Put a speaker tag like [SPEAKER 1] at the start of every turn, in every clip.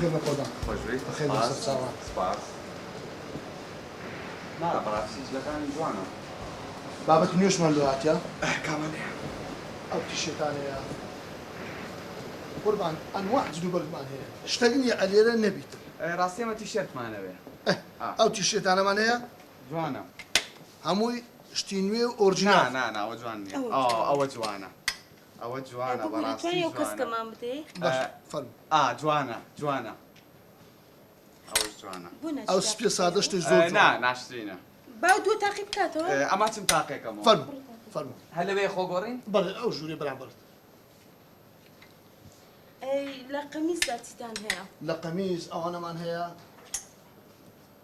[SPEAKER 1] بخير لە خۆدا بەخێر لەسەر چاوان
[SPEAKER 2] سپاس بەڕاستیجلەکانی جوانە
[SPEAKER 1] بابەتی نوێشمان لە هاتیە
[SPEAKER 2] کامەنێ
[SPEAKER 1] ئەو تیشێتانەیە قوربان ئەنواع جلوبەرگمان هەیە شتەگنی ئەلێرە نەبیت
[SPEAKER 2] ڕاستی ئەمە تیشێرتمانەوێ
[SPEAKER 1] ئەو تیشێتانەمان هەیە
[SPEAKER 2] جوانە
[SPEAKER 1] هەمووی شتی نوێ و ئۆرجینال
[SPEAKER 2] ئەوە جوان نیە ئەوە جوانە ئەوە جوانە بەڕاستی
[SPEAKER 3] کەسکەمان بدەی
[SPEAKER 2] جوانە جوانە ئەوەش جوانە
[SPEAKER 1] ئەو سپێ سادە شتێک زۆر
[SPEAKER 2] ناشرینە
[SPEAKER 3] باو دوو تاقی بکاتەوە
[SPEAKER 2] ئەمە چم تاقێکەمەوە
[SPEAKER 1] فەرموو
[SPEAKER 2] هەر لەوێ خۆگۆڕین
[SPEAKER 1] بەڵێ ئەو ژوورێ بەرامبەرت
[SPEAKER 3] ئەی لە قەمیسدا چیتان هەیە
[SPEAKER 1] لە قەمیز ئەوانەمان هەیە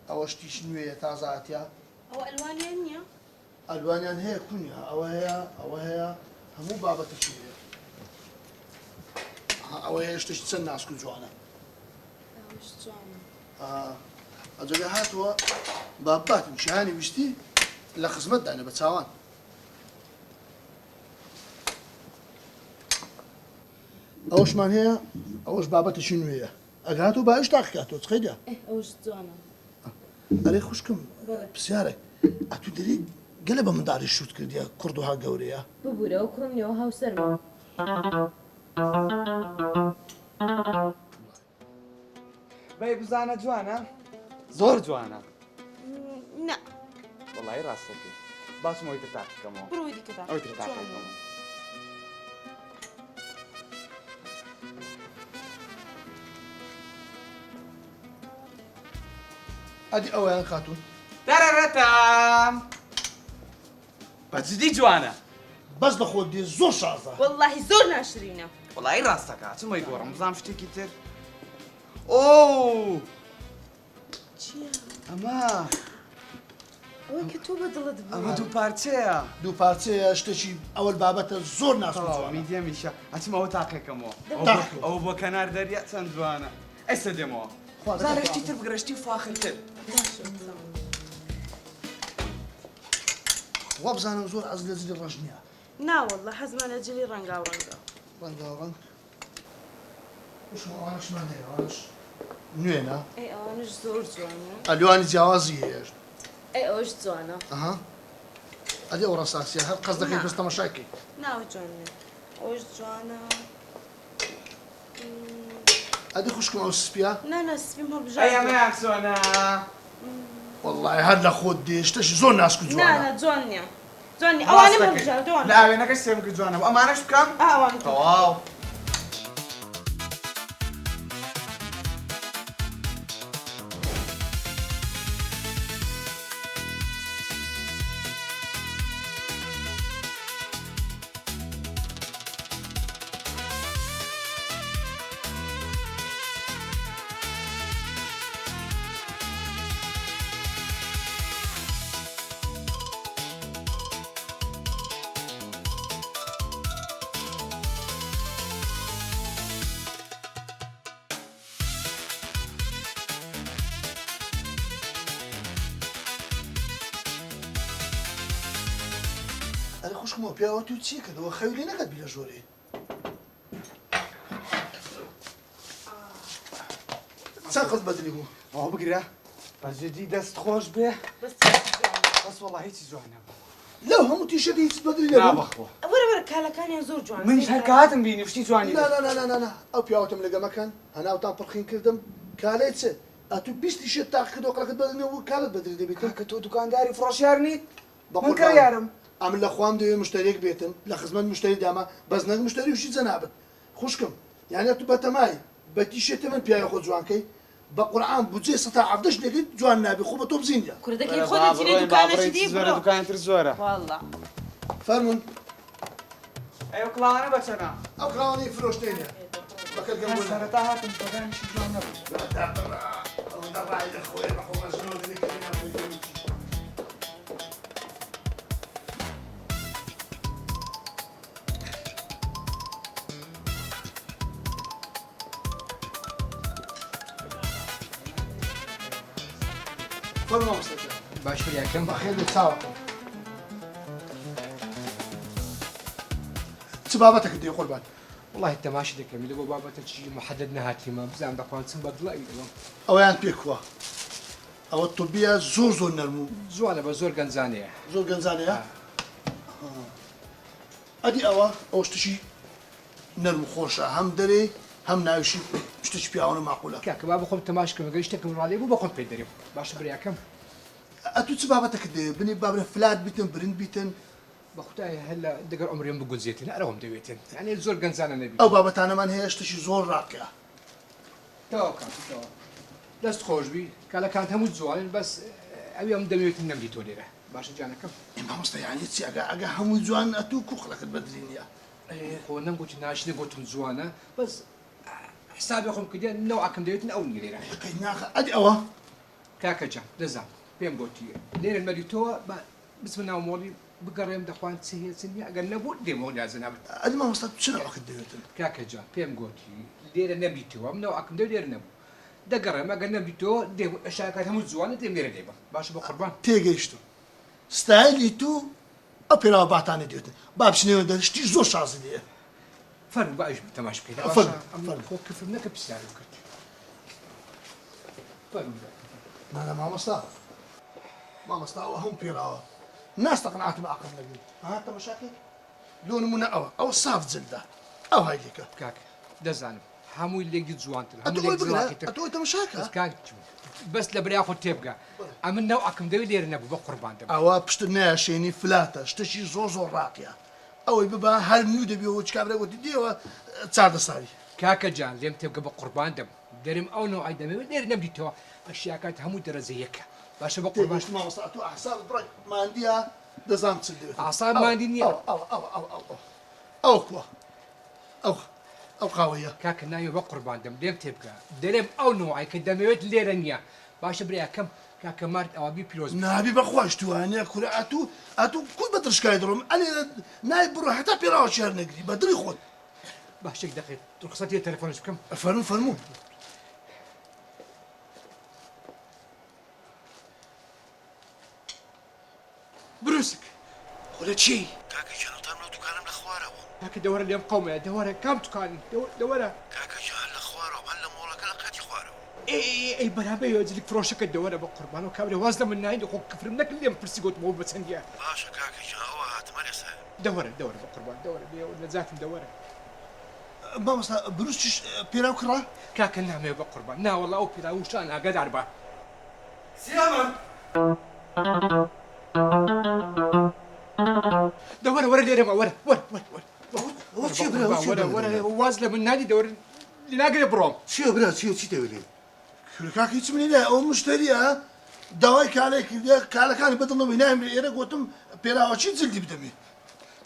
[SPEAKER 1] ئەوە شتیش نوێیە تازاتیا
[SPEAKER 3] ئەو ئەلوانیان نییە
[SPEAKER 1] ئەلوانیان هەیە کونیە ئەوە هەیە هەموو بابەتەشی هەیە ئەوە هەیە شتێکی چەند ناسک و جوانە
[SPEAKER 3] ئەوش جوانە
[SPEAKER 1] ئەجەگە هاتووە باباتم شیهانی ویستی لە خزمەتدانە بە چاوان ئەوشمان هەیە ئەوەش بابەتەشی نوێیە ئەگاتوو باش تاقیکاتەوە چخەیدا
[SPEAKER 3] ئەوش جوانە
[SPEAKER 1] ئەرێ خوشکم پرسیارێک ئەتو دەری گەلە بە منداڵی شوت کردیە کوردوها گەورەیە
[SPEAKER 3] ببوورە و کوڕم لێەوە هاوسەرمە
[SPEAKER 2] بەی بزانە جوانە زۆر جوانە
[SPEAKER 3] نا
[SPEAKER 2] وڵی ڕاستەکە باشم ئەوی تر تاقیکەمەوە
[SPEAKER 3] بڕۆی دیکەدا
[SPEAKER 2] ئەوی تر تاقیکەمەوە
[SPEAKER 1] ئەدی ئەویان خاتون
[SPEAKER 2] دەرەڕەتام بەجددی جوانە
[SPEAKER 1] بەس بە خۆت دێ زۆر شازە
[SPEAKER 3] واللهی زۆر ناشرینە
[SPEAKER 2] وڵی ڕاستەکە چمەی گۆڕم بزانام شتێکی تر ئۆ
[SPEAKER 3] چییە؟
[SPEAKER 2] ئەمە
[SPEAKER 3] ئەوە کە تۆ بە دڵت
[SPEAKER 2] ئەمە
[SPEAKER 3] بوو
[SPEAKER 2] دوو پارچەیە
[SPEAKER 1] دوو پارچەیە شتێکی ئەوەل بابەتە زۆر ناسک و جوانە
[SPEAKER 2] میدیەمیشە ئەچم ئەوە تاقێکەمەوە ئەوە بۆ کەنار دەریا چەند جوانە ئێستا دێمەوە زارشتی تر بگرشتی فاخرتر
[SPEAKER 1] وا بزانم زۆر ئەز لە جلی ڕەش نییە
[SPEAKER 3] ناوەڵە حەزمانە جلی ڕەنگا و ڕەنگە
[SPEAKER 1] ڕەنگاوڕەنگ ئەوانشمان هەیە ئەوانش نوێنە
[SPEAKER 3] ئەی ئەوانش زۆر جوانە
[SPEAKER 1] ئەلوانی جیاوازی هەیە
[SPEAKER 3] ئەی ئەوش جوانە
[SPEAKER 1] ئەها ئەدی ئەو ڕەساسیە هەر قەس دەکەی پێست تەماشاکەی
[SPEAKER 3] ناوە جوانە ئەوش جوانە
[SPEAKER 1] ئەدی خوشکم ئەو سپیا
[SPEAKER 3] نانا سپیم هەڵبژار
[SPEAKER 2] ئەمە یاکسۆنە
[SPEAKER 1] وەڵڵای هەر لە خۆت دێ شتێکی زۆر ناسک و جوانە
[SPEAKER 3] نانا جوان نییە جوانی ئەوانە هەڵبژار
[SPEAKER 2] لە
[SPEAKER 3] جوانە
[SPEAKER 2] ئاوێنەکەش سێم کرد جوانە ئەمانەش بکەم
[SPEAKER 3] ئەوان
[SPEAKER 2] تەواو
[SPEAKER 1] ئەرێ خوشکمەوە پیاوە تو چی کردەوە خەوی لێ نەکات بیرە ژۆرێ چەند قەت بەدلی بوو
[SPEAKER 2] ئەوە بگرە بەجددی دەست خۆش بێ بەس وەڵی هیچی جوانە
[SPEAKER 1] لەو هەموو تیشەتی هیچ بەدلی لێ بوو
[SPEAKER 2] نابەخۆ
[SPEAKER 3] وەرە کالەکانیان زۆر جوان
[SPEAKER 2] منیش هەر کاتم بینی شتی جوانی
[SPEAKER 1] نا ئەو پیاوەتم لەگە مەکەن هەناوتان پڕخین کردم کالێ چێ ئەتو 20 تیشێت تاق کردەوە قەڵەکەت بەدنەوە کالت بەدلی دەبێتم
[SPEAKER 2] کە تۆ دوکانداری فڕۆشیار نیت
[SPEAKER 1] من
[SPEAKER 2] کە یارم
[SPEAKER 1] ئەم لە خوام دەوێ مشتێک بێتم لە خزمەت مشتری داما بەس نەک مشتری وشی جەنابەت خوشکم یانە تو بەتەمای بە تیشێتە من پیاوە خۆ جوانکەی بە قورعان بجێ سەتا عەفدەش لێکەیت جوان نابی خۆ بە تۆ بزینە
[SPEAKER 3] کوردەکەی خۆی جلی دوکانەشی دی
[SPEAKER 2] زۆرە دوکانتر زۆرە
[SPEAKER 3] والله
[SPEAKER 1] فەرمون
[SPEAKER 2] ئەو کڵاوانە بەچەنە
[SPEAKER 1] ئەو کراوانی فرۆشتێنە بەکەلگەم بۆ
[SPEAKER 2] سەرەتا هاتم پەدانیشی جوان نەبوو
[SPEAKER 1] فەرموو مەستەکە
[SPEAKER 4] باشتر یاکەم
[SPEAKER 1] بەخێر بێت چاوەکەم چ بابەتێکت دێ قوربان
[SPEAKER 4] والله التماشي ذاك من لو بابا تجي محدد نهاتي ما بزعم دخوان سن بدلا
[SPEAKER 1] ئەویان پێکوە ئەوە تۆبیە زۆر نەرم و
[SPEAKER 4] زوانە بە زۆر گەنجانەیە
[SPEAKER 1] زۆر گەنجانەیە ئەدی ئەوە شتشی نەرم و خۆشە هەم دەرێ هەم ناویشی شتێکی پیاوانە ماقولە
[SPEAKER 4] کاکە با بخۆم تەماشکەم گەی شتێکم ڕادێ بوو بەخۆم پێ دەرێم باشە بریاکەم
[SPEAKER 1] ئەتو چ بابەتەکە دێ بنی بابرە فلات بیتن برند بیتن
[SPEAKER 4] بەخوتای هەلا دەگەر ئەمرێم بگونجێتن ئەرەوەم دەوێتن یعنی زۆر گەنجانە نەبی
[SPEAKER 1] ئەو بابەتانەمان هەیە شتشی زۆر ڕاکە
[SPEAKER 4] تەواو کاکەەوە دەست خۆشببی کالەکان هەموو جوانن بەس ئەوی ئەم دەوێتن نەمدی تۆ لێرە باشە جانەکەم
[SPEAKER 1] مامۆستا یانی چی ئەگە هەمووی جوان ئەتوو کوخڵەکەت بەدرین نیە
[SPEAKER 4] خۆ نەمگوتی ناشنە گوتم جوانە بەس حسابی خۆم کردێن نەوەکەم دەوێتن ئەو لێرە
[SPEAKER 1] قەی ناخە ئەدی ئەوە
[SPEAKER 4] کاکە جان دەزان پێم گوتی لێرە مەریتەوە بچمە ناو مۆڵی بگەڕێم دەخوان چ هەیە چ نییە ئەگەر نەبوو دێمەوە لازم نابێت
[SPEAKER 1] ئەدی مامۆستا چ ناوەکەت دەوێتن
[SPEAKER 4] کاکە جان پێم گوتی لێرە نەبیتەوە منەوە ئەکەم دەوێت لێرە نەبوو دەگەڕێم ئەگەر نەبیتەوە دێم ئەشاکات هەموو جوانە دێم لێرە دێبم باشە بە قوربان
[SPEAKER 1] تێگەیشتم ستایلی تو ئەو پێراوە باتانە دێتن با بچنەوە دەشتی زۆر شازی دێ
[SPEAKER 4] فەرم باش تەماش بکەیت
[SPEAKER 1] فەرم
[SPEAKER 4] خۆ کفرم نەکە پرسیارم کرد فەرم
[SPEAKER 1] نانە مامۆستا ئەوە هەم پێراوە ناستە قەناعەتم عەقڵ نەبی هاتە مەشاکل لۆ نمونە ئەوە صاف جلدە ئەو هایدێکە
[SPEAKER 4] کاکە دەزانم هەمووی لێکی جوانتر
[SPEAKER 1] ئەتۆی تەمەشاکە
[SPEAKER 4] بەس لە بریا خۆ تێبگە ئەمن ناو ئەکەم دەوێت لێرە نەبوو بە قوربان دەبم
[SPEAKER 1] ئەوە پشت نایشێنی فلاتە شتێکی زۆر ڕاقیە ئەوەی ببا هەر نو دەبیەوە چ کابرا گوتی دێوە چاردە ساوی
[SPEAKER 4] کاکە جان لێم تێبگە بە قوربان دەم دەرم ئەو نەوەی دەمەوێت لێرە نەبیتەوە ئەشیاکات هەموو دەرەجە یەکە باشە بە قوربان
[SPEAKER 1] مامۆستا ئەتۆ ئەحساب بڕێک ماندیە دەزانم چ دەوێت
[SPEAKER 4] ئاسان ماندی نییە
[SPEAKER 1] ئەو کووە ئەو قاوەیە
[SPEAKER 4] کاکە ناوی بە قوربان دەم لێم تێبگە دەرێم ئەو نەوەی کە دەمەوێت لێرە نییە باشە بریاکەم کاکە مارد ئەوابی پیرۆز
[SPEAKER 1] نابی بەخواش توانێ کورە ئەتوو کوی بە ترشکای دڕۆم ئەلێ نای بڕۆ هەتا پێراوە شێر نەگری بە دڵی خۆت
[SPEAKER 4] باشێک دەقێت ڕخسەتی تەلەفۆنش بکەم
[SPEAKER 1] فەرموو
[SPEAKER 4] بروسک خۆلە چی
[SPEAKER 5] کاکە جانۆتان لە دوکانم لە خوارەوە
[SPEAKER 4] کاکە دەوەرە لێم قەومەیە دەوەرە کام توکانی دەوەرە
[SPEAKER 5] کاکە جان لە خوارەوە هەر لە مۆڵەکە لە قاتی خوارەوە
[SPEAKER 4] ئەی بەرابەیەوە جلک فرۆشەکە دەوەرە بە قوربان و کابرا واز لە من ناین خۆ کفرم نەکرد لێم پرسی گوتمەوە بە چەندیە
[SPEAKER 5] باشە کاکە جان ئەوە هاتمە لێسە
[SPEAKER 4] دەوەرە بە قوربان دەوەرە لەجاتم دەوەرە
[SPEAKER 1] مامۆستا بروسیش پێراو کڕا
[SPEAKER 4] کاکە نامێ بە قوربان ناوەڵا ئەو پیراوشان ئاگادار بە
[SPEAKER 2] سیامە
[SPEAKER 4] دەوەرە وەرە لێرەمە وەرە
[SPEAKER 1] وەرە
[SPEAKER 4] واز لە من نادی دەوەرە ناگرێ بڕۆم
[SPEAKER 5] چیە برا چی دەوێت
[SPEAKER 1] کاکە هیچ منی لە ئەو مشتریە داوای کالێک کردێ کالەکانی بەدڵەوەی نایم ئێرە گوتم پێراوەچی جلدی بدەمێ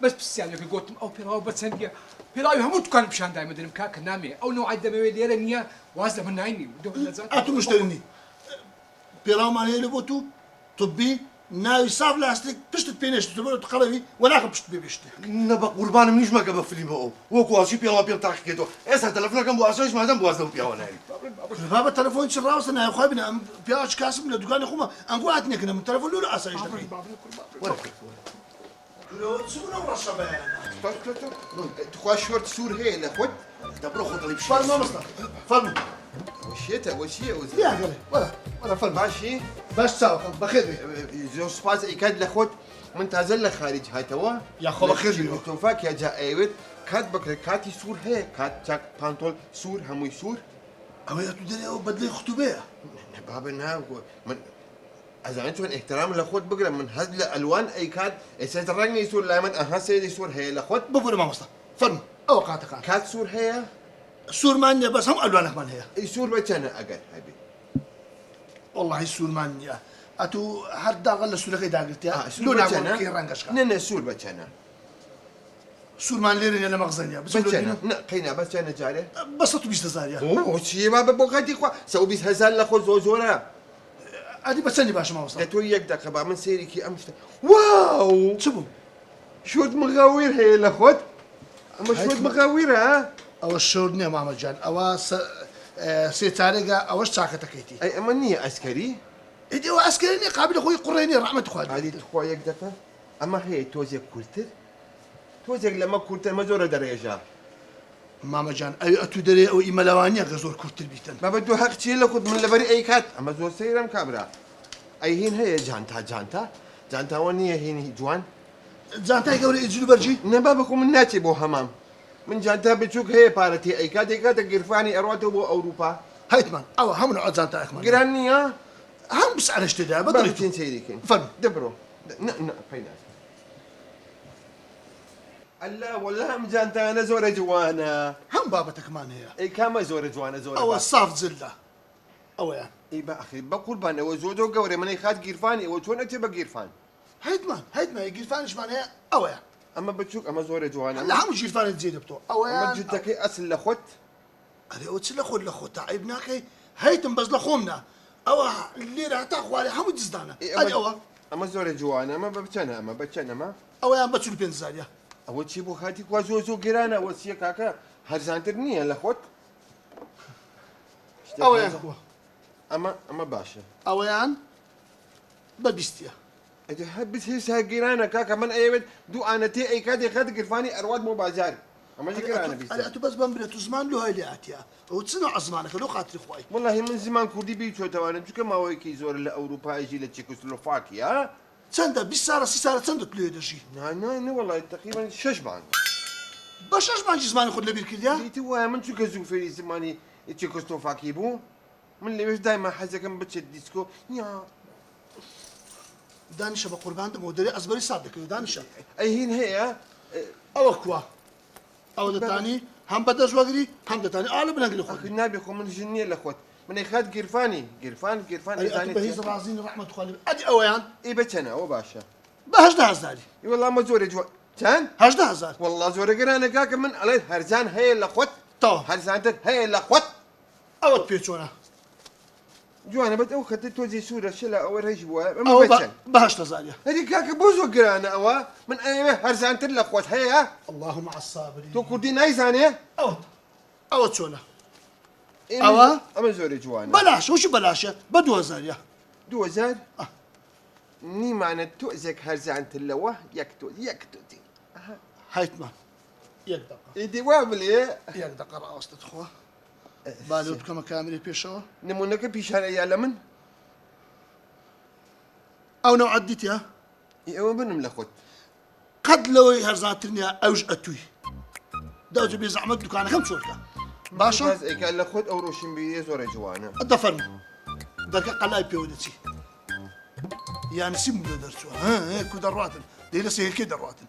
[SPEAKER 4] بەس پرسیانەکە گوتم ئەو پێراوە بە چەندیە پێراوی هەموو دوکان پیشاندای مەدەنم کاکە نامێ ئەو نەوەی دەمەوێت لێرە نییە واز لە من ناینی
[SPEAKER 1] ئەتو مشتری پێراومان هەیە لە بۆ توبی ناوی ساف لاستیک پشتت پێنێشت بەرە قەڵەوی وەناکە پشت بێشت
[SPEAKER 5] نە بە قوربانم نیش مەکە بە فلیمە ئەو وەکو ئاسی پێڵا پێم تاقیکێتەوە ئێستا تەلەفۆنەکەم بۆ ئاسایش مادەم بوازدە و پیاوە ناری
[SPEAKER 1] بابە تەلەفۆن چ ڕاوەستە نایخوای بنە ئەم پیاوەچ کاسم لە دوکانی خۆمە ئەنگۆ هاتنێکەکەم تەلەفۆن لۆ ئاسایش دەکەی
[SPEAKER 5] تخوا شۆرت سوور هەیە لە خۆت دەبڕۆ خۆتڵی
[SPEAKER 1] مامۆستا فەرموو
[SPEAKER 5] شێتە وەچیە
[SPEAKER 1] بیاگەڵێ وەرە فەرموو
[SPEAKER 5] باشی
[SPEAKER 1] باش چاوەکەم بەخێر بێ
[SPEAKER 5] زۆر سپاس ئەیکات لە خۆت من تازە لە خارج هاتەوە
[SPEAKER 1] یاخۆ بەخێر بێ
[SPEAKER 5] تۆفاک یا جا ئەوێت کات بکرێت کاتی سوور هەیە کات چاک پانتۆل سوور هەمووی سوور
[SPEAKER 1] ئەوەی تو دەرێ ئەو بەدلەی خوتوبەیە
[SPEAKER 5] بابە ناگوە من ئەزانێت چۆن احترام لە خۆت بگرم من هەز لە ئەلوان ئەیکات ئێستا ڕەنگی سوور لای من ئەها سێدی سوور هەیە لە خۆت
[SPEAKER 1] ببوورە مامۆستا فەرموو ئەوە قاتەکان
[SPEAKER 5] کات سوور هەیە
[SPEAKER 1] سوورمان نییە بەس هەم ئەلوانەکمان هەیە
[SPEAKER 5] ئەی سوور بەچەنە ئەگەر هەبێت
[SPEAKER 1] والله سوورمان نییە ئەتو هەر داغە لە سوورەکەی داگرتیا
[SPEAKER 5] سوور بەچەنە
[SPEAKER 1] ڕەنگەشکە
[SPEAKER 5] نە سوور بەچەنە
[SPEAKER 1] سوورمان لێرە لە مەغزەنیا
[SPEAKER 5] بچەنە قەینا بەچەنە جارێ
[SPEAKER 1] بە 120 زاریە
[SPEAKER 5] چیە بە قەتی خوا 120,000 لە خۆ زۆرە
[SPEAKER 1] ئەدی بە چەندی باشە مامۆستا
[SPEAKER 5] لە تۆ یەک دەقە با من سێریکی ئەم شتە واو
[SPEAKER 1] چ بوو
[SPEAKER 5] شۆت مغاویر هەیە لە خۆت ئەمە شۆت مغاویرە
[SPEAKER 1] ئەوە شۆر نییە مامەجان ئەوە سێچارێگە ئەوەش چاکەتەکەیتی
[SPEAKER 5] ئەی ئەمە نییە ئەسکەری
[SPEAKER 1] ئیدی ئەوە ئەسکەری نیە قابلی خۆی قوڕێنی ڕەحمەت خوا
[SPEAKER 5] عادی خۆ یەک دەکە ئەمە هەیە تۆزێک کورتر تۆزێک لەمە کورتەر مە زۆرە دەڕێژە
[SPEAKER 1] ماما جان أي أتو دري أو إيمالوانيا غزور كورت البيتن
[SPEAKER 5] ما بدو حق شيء لخد من لبري أي كات أما زور سيرم كابرا أي هين هي جانتا وني هين جوان
[SPEAKER 1] زانتاي قولي إجلو برجي
[SPEAKER 5] نبابكم من ناتي بو همام من جانتا بتشوك هي بارتي أي كات قرفاني أرواتو بو أوروبا
[SPEAKER 1] هايتمان أو هم نوع زانتا أكمان
[SPEAKER 5] قراني يا
[SPEAKER 1] هم بس على اشتداء
[SPEAKER 5] بدرتين
[SPEAKER 1] بدريتو
[SPEAKER 5] سيديكين
[SPEAKER 1] فن
[SPEAKER 5] دبرو فينا الله والله هم جانتا أنا زور جوانا
[SPEAKER 1] هم بابتك مان هي
[SPEAKER 5] أي كام زور جوانا زور
[SPEAKER 1] أو الصاف زلة أو يعني
[SPEAKER 5] اي با اخي بقول بان او زوجو قوري من خات قيرفاني او شلون انت بقيرفان
[SPEAKER 1] هيدمان يجي فانش معناها أو يعني
[SPEAKER 5] اما بتشوك اما زوري جوانا
[SPEAKER 1] لا هم يجي فان تزيد بتو أو
[SPEAKER 5] اما
[SPEAKER 1] يعني
[SPEAKER 5] جدك اصل لخوت
[SPEAKER 1] هذا أوتس لخو تعبناك هيتم بس لخومنا أو اللي راح تاخوالي هم تزدانا هذه أو
[SPEAKER 5] اما زوري جوانا اما بتشنا ما
[SPEAKER 1] أو يعني بتشوف بين زايا
[SPEAKER 5] اول شي بو خاتي كوازوزو قرانا اول شي كاكا هرزانترني لخوت
[SPEAKER 1] أو يعني
[SPEAKER 5] اما باشا
[SPEAKER 1] أو يعني ببستيا
[SPEAKER 5] اذا حبس هيسها قرانا كاكا من ايوت دو انا تي اي كادي خات قرفاني ارواد مو بازار اما جي قرانا
[SPEAKER 1] أنا
[SPEAKER 5] بيست
[SPEAKER 1] أتو بس بمبلة زمان له هاي لعاتيا وتصنع زمانك لو خاطر إخوي
[SPEAKER 5] والله من زمان كردي بيتشو توانا بشو ما هو كي زور لاوروبا يجي لتشيكوسلوفاكيا
[SPEAKER 1] تسندا بالسارة سارة تسندا تلو يدرجي
[SPEAKER 5] نعم والله تقريبا ششبان
[SPEAKER 1] باشاش ما زمان ياخذ لبير كذا
[SPEAKER 5] ليتي من شو كزو في زماني تشيكوسلوفاكي بو من اللي مش دايما حزكم بتشد ديسكو يا
[SPEAKER 1] دانشا بقربان دم ودري أزبري صادق دانشا
[SPEAKER 5] اي هين هي
[SPEAKER 1] أو كوا أو دتاني هم بدرس وقري هم دتاني أعلى من أقل
[SPEAKER 5] اخي
[SPEAKER 1] أخوي
[SPEAKER 5] النبي خو من جنيه الاخوات من اخاد قرفاني
[SPEAKER 1] أنا أتو بهيز رازين رحمة خالي أدي أويان
[SPEAKER 5] اي بتشنا وباشا
[SPEAKER 1] بهجده هزاري
[SPEAKER 5] اي والله ما زوري جو كان
[SPEAKER 1] هجده هزار
[SPEAKER 5] والله زوري قرانا كاك من علي هرزان هي الاخوات
[SPEAKER 1] تو
[SPEAKER 5] هرزانتك هي الاخوات
[SPEAKER 1] أو تبيتشونا
[SPEAKER 5] جوانا بد او خدت توزي سوره شلا او ريش بوا
[SPEAKER 1] أو
[SPEAKER 5] ما بتشن
[SPEAKER 1] بهجده زاريا
[SPEAKER 5] هذيك كاك بوزو قرانا او من اي هرزانت الاخوات هي
[SPEAKER 1] الله مع الصابرين
[SPEAKER 5] تو كردين اي ثانيه
[SPEAKER 1] أو تشونا
[SPEAKER 5] إيه
[SPEAKER 1] أوا؟
[SPEAKER 5] اما زوري جوانا
[SPEAKER 1] بلاش وش بلاش بدو هزاريا
[SPEAKER 5] 2000 ني معنى تؤزك هرزان تلوه يكتوتي
[SPEAKER 1] هايتمان يقدر
[SPEAKER 5] ايدي وابلي
[SPEAKER 1] يقدر قرأ أصلا أخوة بالوت كما كامل بيشوا
[SPEAKER 5] نمونك بيشان يا لمن
[SPEAKER 1] أو نوع عديتها
[SPEAKER 5] يا بنم لخوت
[SPEAKER 1] قد لو هرزاتني أوج أتوي دوج بيزعمت دكانة كم شوركة باشا
[SPEAKER 5] بس اي قال لخوت او روشن بي زور جوانا
[SPEAKER 1] الدفن ذاك قلاي بيودتي يعني سيم درتوا ها هيك دراتن دي لسه هيك دراتن